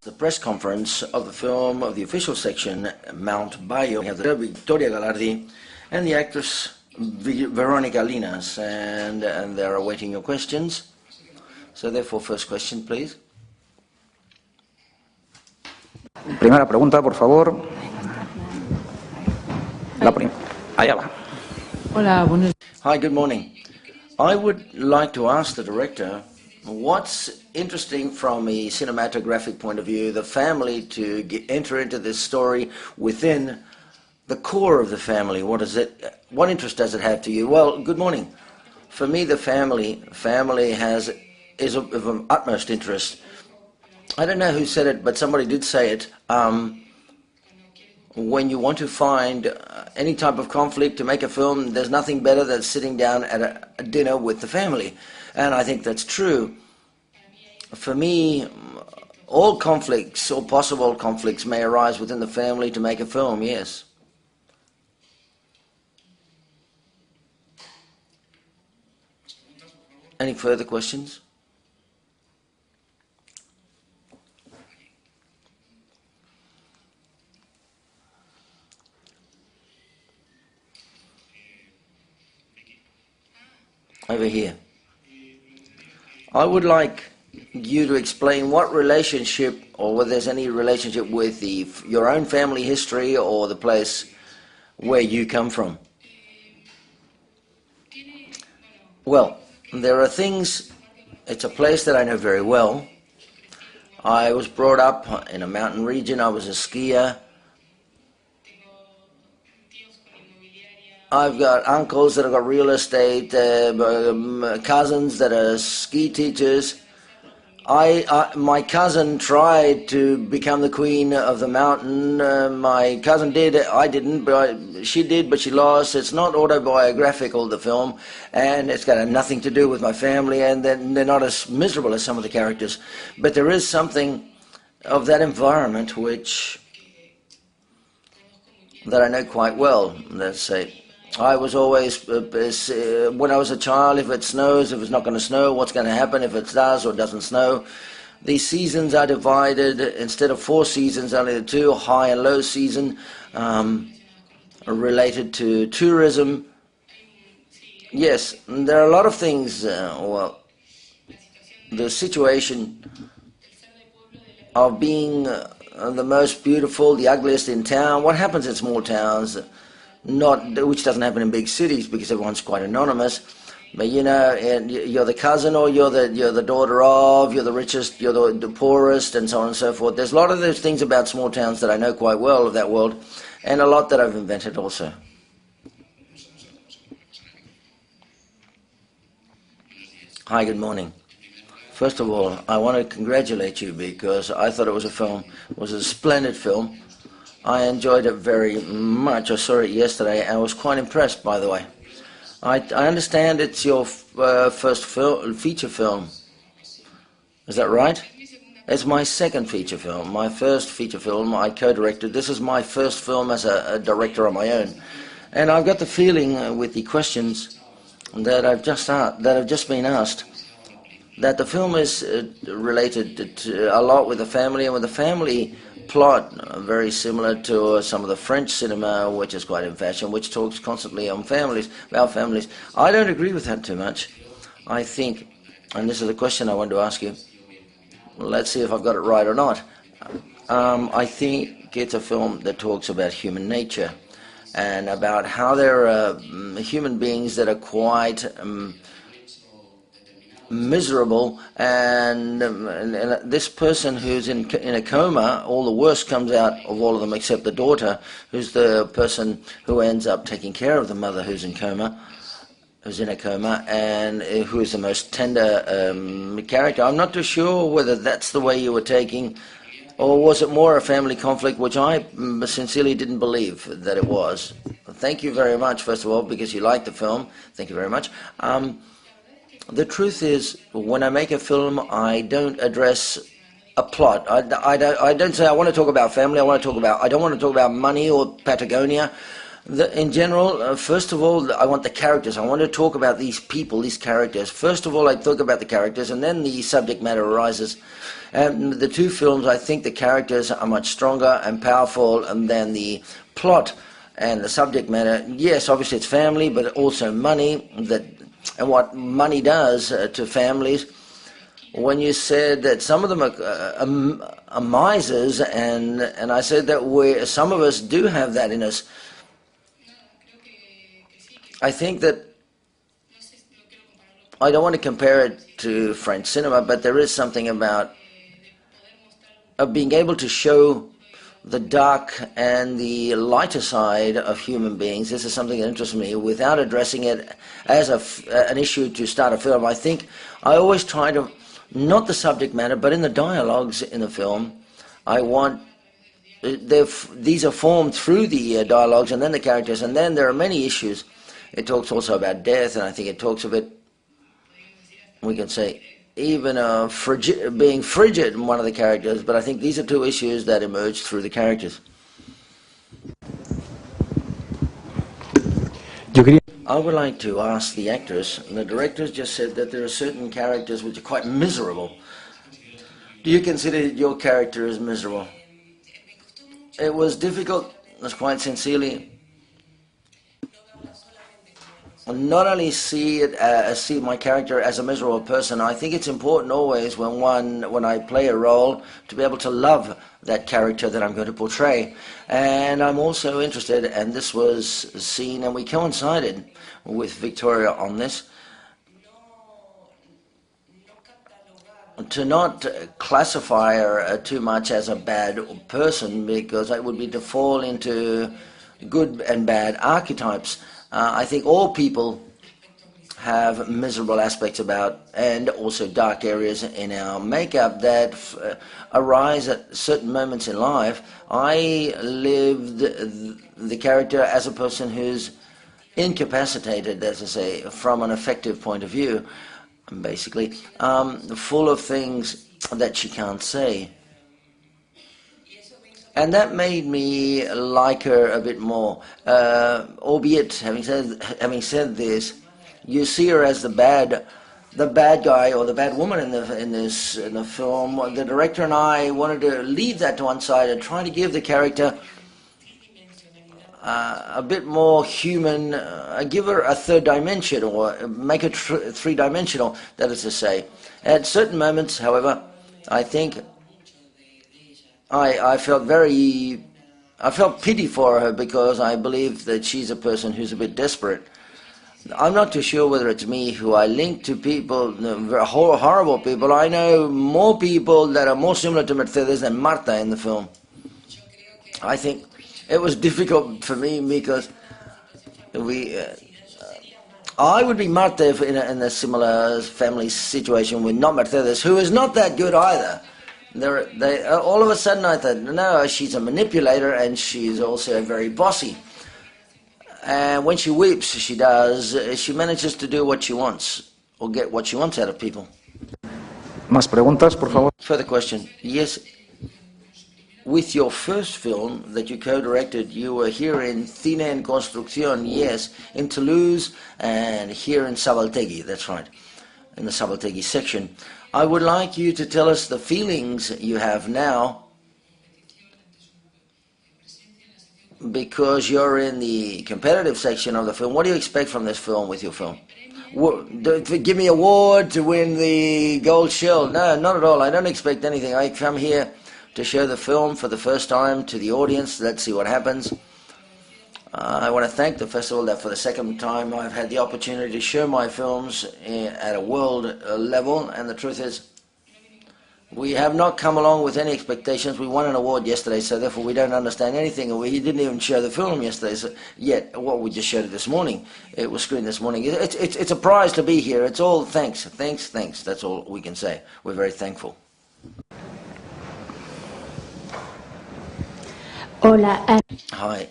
The press conference of the film of the official section, Mount Bayo. We have the Victoria Galardi and the actress Veronica Linas, and they're awaiting your questions. So therefore, first question, please. Primera pregunta, por favor. Allá va. Hola, buenos días. Hi, good morning. I would like to ask the director, what's interesting from a cinematographic point of view, the family to enter into this story within the core of the family? What interest does it have to you? Well, good morning. For me, the family is of utmost interest. I don't know who said it, but somebody did say it. When you want to find any type of conflict to make a film, there's nothing better than sitting down at a dinner with the family. And I think that's true. For me, all conflicts or possible conflicts may arise within the family to make a film, yes. Any further questions? Over here. I would like you to explain what relationship, or whether there's any relationship with your own family history or the place where you come from. Well, there are things, it's a place that I know very well. I was brought up in a mountain region. I was a skier. I've got uncles that have got real estate, cousins that are ski teachers. My cousin tried to become the queen of the mountain. My cousin did. I didn't, but she did, but she lost. It's not autobiographical, the film, and it's got nothing to do with my family, and they're not as miserable as some of the characters. But there is something of that environment that I know quite well, let's say. I was always, when I was a child, if it snows, if it's not going to snow, what's going to happen if it does or doesn't snow. These seasons are divided, instead of 4 seasons, only the 2, high and low season, related to tourism. Yes, there are a lot of things, the situation of being the most beautiful, the ugliest in town. What happens in small towns? Which doesn't happen in big cities because everyone's quite anonymous. But and you're the cousin, or you're the daughter of, you're the richest, you're the poorest, and so on and so forth. There's a lot of those things about small towns that I know quite well of that world, and a lot that I've invented also. Hi, good morning. First of all, I want to congratulate you because I thought it was a splendid film. I enjoyed it very much. I saw it yesterday. I was quite impressed, by the way. I understand it's your first feature film. Is that right? It's my second feature film. My first feature film I co-directed. This is my first film as a director on my own. And I've got the feeling with the questions that I've just been asked, that the film is related to a lot with the family, and with the family plot very similar to some of the French cinema, which is quite in fashion, which talks constantly on families, about families. I don't agree with that too much. I think, and this is a question I want to ask you, let's see if I've got it right or not. I think it's a film that talks about human nature and about how there are human beings that are quite miserable, and this person who's in a coma, all the worst comes out of all of them except the daughter, who's the person who ends up taking care of the mother who's in a coma, and who is the most tender character. I'm not too sure whether that's the way you were taking, or was it more a family conflict, which I sincerely didn't believe that it was. Thank you very much, first of all, because you liked the film. Thank you very much. The truth is, when I make a film, I don't address a plot. I don't say I want to talk about family. I don't want to talk about money or Patagonia. In general, first of all, I want the characters. I want to talk about these people, these characters. First of all, I talk about the characters, and then the subject matter arises. And the two films, I think the characters are much stronger and powerful than the plot and the subject matter. Yes, obviously it's family, but also money, and what money does to families. When you said that some of them are misers, and I said that some of us do have that in us. I think that I don't want to compare it to French cinema, but there is something about being able to show the dark and the lighter side of human beings. This is something that interests me without addressing it as an issue to start a film. I think I always try to, not the subject matter, but in the dialogues in the film, I want these are formed through the dialogues and then the characters, and then there are many issues. It talks also about death, and I think it talks of it, we can say, even being frigid in one of the characters, but I think these are two issues that emerge through the characters. I would like to ask the actors, and the directors just said that there are certain characters which are quite miserable. Do you consider your character as miserable? It was difficult, quite sincerely, not only see my character as a miserable person. I think it's important always when I play a role to be able to love that character that I'm going to portray. And I'm also interested, and this was seen, and we coincided with Victoria on this, to not classify her too much as a bad person, because it would be to fall into good and bad archetypes. I think all people have miserable aspects about, and also dark areas in our makeup that arise at certain moments in life. I lived the character as a person who's incapacitated, as I say, from an affective point of view, basically, full of things that she can't say. And that made me like her a bit more, albeit having said this, you see her as the bad guy or the bad woman in the film. The director and I wanted to leave that to one side and try to give the character a bit more human, give her a third dimension, or make her three-dimensional, that is to say. At certain moments, however, I think I felt pity for her, because I believe that she's a person who's a bit desperate. I'm not too sure whether it's me who I link to people, horrible people. I know more people that are more similar to Mercedes than Marta in the film. I think it was difficult for me because I would be Marta in a similar family situation with not Mercedes, who is not that good either. All of a sudden I thought, no, she's a manipulator, and she's also very bossy. And when she weeps, she manages to do what she wants, or get what she wants out of people. Más preguntas, por favor. Further question. Yes, with your first film that you co-directed, you were here in Cine en Construcción, yes, in Toulouse, and here in Sabaltegui, that's right, in the Sabaltegui section. I would like you to tell us the feelings you have now, because you're in the competitive section of the film. What do you expect from this film, with your film? Give me an award to win the gold shell? No, not at all. I don't expect anything. I come here to show the film for the first time to the audience. Let's see what happens. I want to thank the festival that for the second time I've had the opportunity to show my films at a world level, and the truth is, we have not come along with any expectations. We won an award yesterday, so therefore we don't understand anything, and we didn't even show the film yesterday yet. Well, we just showed it this morning. It was screened this morning. It's a prize to be here. It's all thanks. That's all we can say. We're very thankful. Hola. Hi.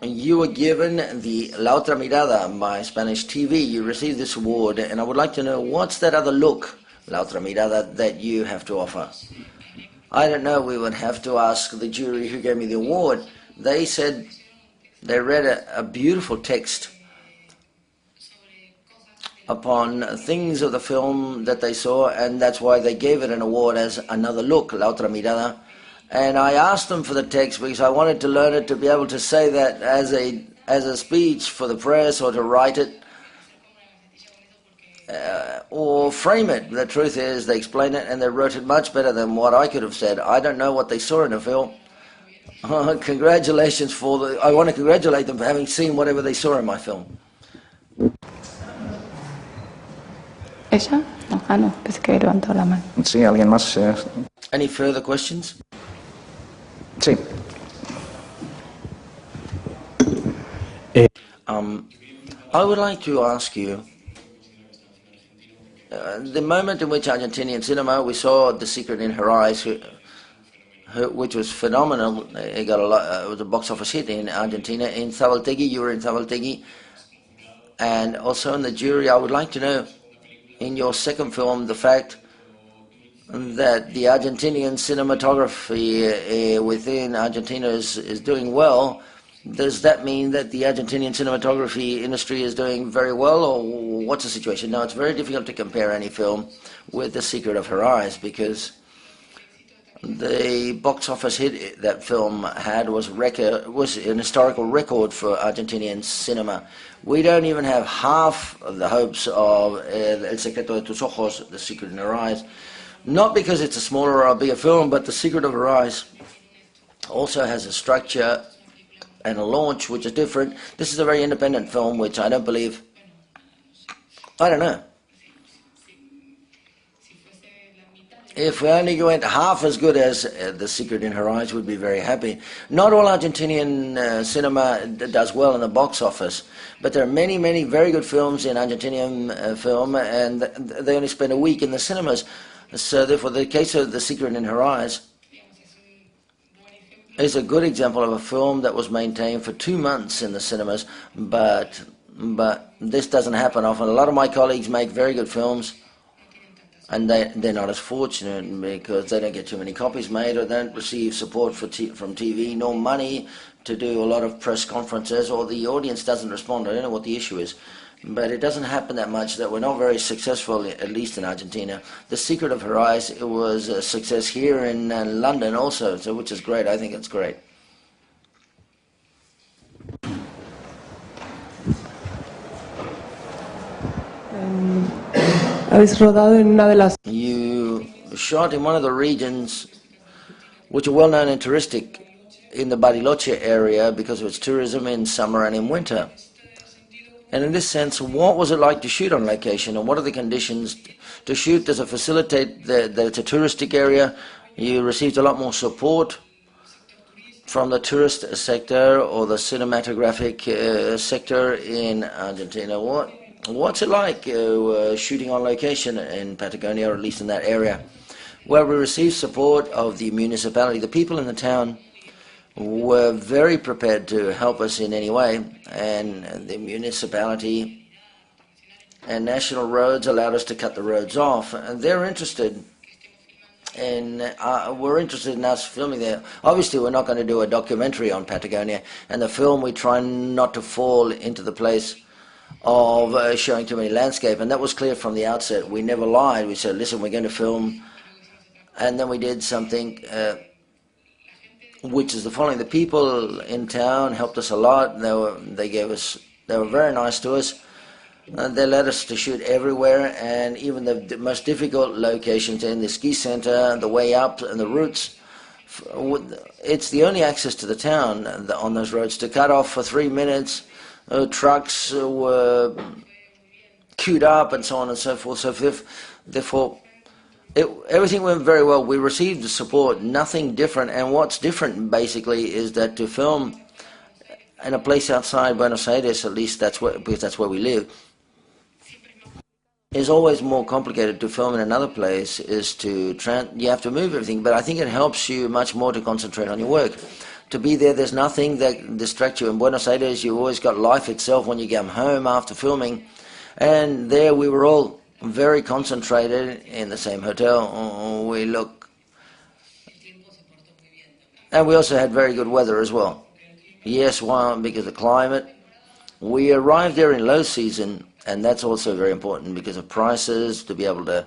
You were given the La Otra Mirada by Spanish TV. You received this award, and I would like to know, what's that other look, La Otra Mirada, that you have to offer? I don't know. We would have to ask the jury who gave me the award. They said They read a beautiful text upon things of the film that they saw, and that's why they gave it an award as Another Look, La Otra Mirada. And I asked them for the text because I wanted to learn it to be able to say that as a speech for the press, or to write it, or frame it. The truth is, they explained it and they wrote it much better than what I could have said. I don't know what they saw in the film. Congratulations I want to congratulate them for having seen whatever they saw in my film. ¿Ella? No, no, pensé que había levantado la mano. Sí, ¿alguien más? Any further questions? Sí. I would like to ask you, the moment in which Argentinian cinema, we saw The Secret in Her Eyes, which was phenomenal. It got it was a box office hit in Argentina. In Zabaltegui, you were in Zabaltegui, and also in the jury. I would like to know, in your second film, the fact that the Argentinian cinematography within Argentina is doing well. Does that mean that the Argentinian cinematography industry is doing very well, or what's the situation? Now, it's very difficult to compare any film with The Secret of Her Eyes, because the box office hit that film had was an historical record for Argentinian cinema. We don't even have half of the hopes of El Secreto de Tus Ojos, The Secret in Her Eyes. Not because it's a smaller or a bigger film, but The Secret of Her Eyes also has a structure and a launch which is different. This is a very independent film, which I don't believe, I don't know. If we only went half as good as The Secret in Her Eyes, we'd be very happy. Not all Argentinian cinema does well in the box office, but there are many, many very good films in Argentinian film, and they only spend a week in the cinemas. So therefore, the case of The Secret in Her Eyes is a good example of a film that was maintained for 2 months in the cinemas, but this doesn't happen often. A lot of my colleagues make very good films, and they're not as fortunate because they don't get too many copies made, or they don't receive support from TV, nor money to do a lot of press conferences, or the audience doesn't respond. I don't know what the issue is, but it doesn't happen that much that we're not very successful, at least in Argentina. The Secret of Her Eyes, it was a success here in London also, so which is great. I think it's great. Habéis rodado en una de las... You shot in one of the regions which are well known and touristic in the Bariloche area because of its tourism in summer and in winter. And in this sense, what was it like to shoot on location, and what are the conditions to shoot? Does it facilitate that it's a touristic area? You received a lot more support from the tourist sector or the cinematographic sector in Argentina. What's it like shooting on location in Patagonia, or at least in that area? Well, we received support of the municipality. The people in the town were very prepared to help us in any way, and the municipality and national roads allowed us to cut the roads off, and they're interested in we're interested in us filming there. Obviously, we're not going to do a documentary on Patagonia, and the film, we try not to fall into the place of showing too many landscape, and that was clear from the outset. We never lied. We said, listen, we're going to film, and then we did something which is the following. The people in town helped us a lot. They were very nice to us. They led us to shoot everywhere, and even the most difficult locations in the ski center, the way up and the routes. It's the only access to the town on those roads. To cut off for 3 minutes, trucks were queued up and so on and so forth. So therefore, everything went very well. We received the support, nothing different. And what's different, basically, is that to film in a place outside Buenos Aires, at least because that's where we live, is always more complicated. To film in another place is you have to move everything. But I think it helps you much more to concentrate on your work. To be there's nothing that distracts you. In Buenos Aires, you always got life itself when you come home after filming. And there we were all very concentrated in the same hotel. And we also had very good weather as well. Yes, one, because of the climate. We arrived there in low season, and that's also very important because of prices, to be able to,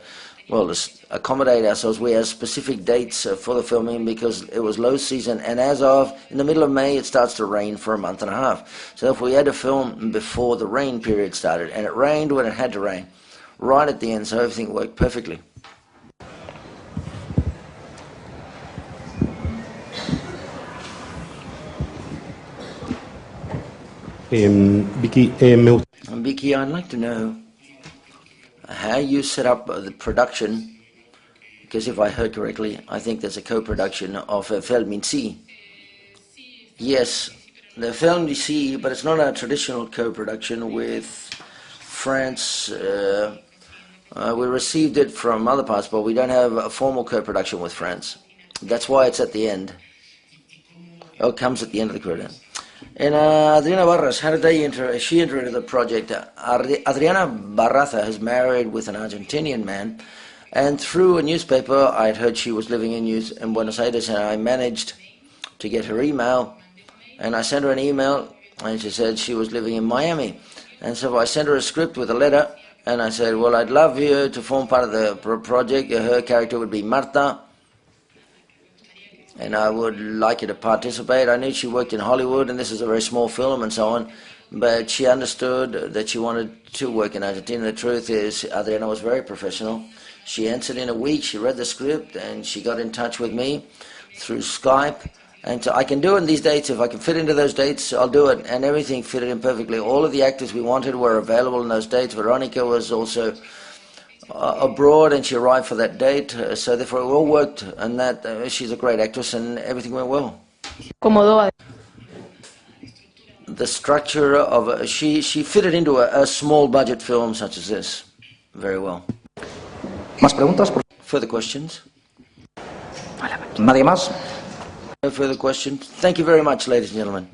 well, to accommodate ourselves. We have specific dates for the filming because it was low season, and as of in the middle of May, it starts to rain for a month and a half. So if we had to film before the rain period started, and it rained when it had to rain, right at the end, so everything worked perfectly. Vicky, Vicky, I'd like to know how you set up the production, because if I heard correctly, I think there's a co-production of Film in Sea. Yes, the Film in Sea, but it's not a traditional co-production with France. We received it from other parts, but we don't have a formal co-production with France. That's why it's at the end. Oh, it comes at the end of the credit. And Adriana Barras, how did they enter? She entered into the project. Adriana Barraza has married with an Argentinian man, and through a newspaper, I had heard she was living in Buenos Aires, and I managed to get her email, and I sent her an email, and she said she was living in Miami. And so I sent her a script with a letter, and I said, well, I'd love you to form part of the project. Her character would be Marta, and I would like you to participate. I knew she worked in Hollywood, and this is a very small film and so on, but she understood that she wanted to work in Argentina. The truth is, Adriana was very professional. She answered in a week, she read the script, and she got in touch with me through Skype. And so I can do it in these dates. If I can fit into those dates, I'll do it. And everything fitted in perfectly. All of the actors we wanted were available in those dates. Veronica was also abroad, and she arrived for that date, so therefore it all worked, and that she's a great actress, and everything went well. The structure of she fitted into a small budget film such as this very well. ¿Más preguntas? Further questions? ¿Nadie más? No further questions. Thank you very much, ladies and gentlemen.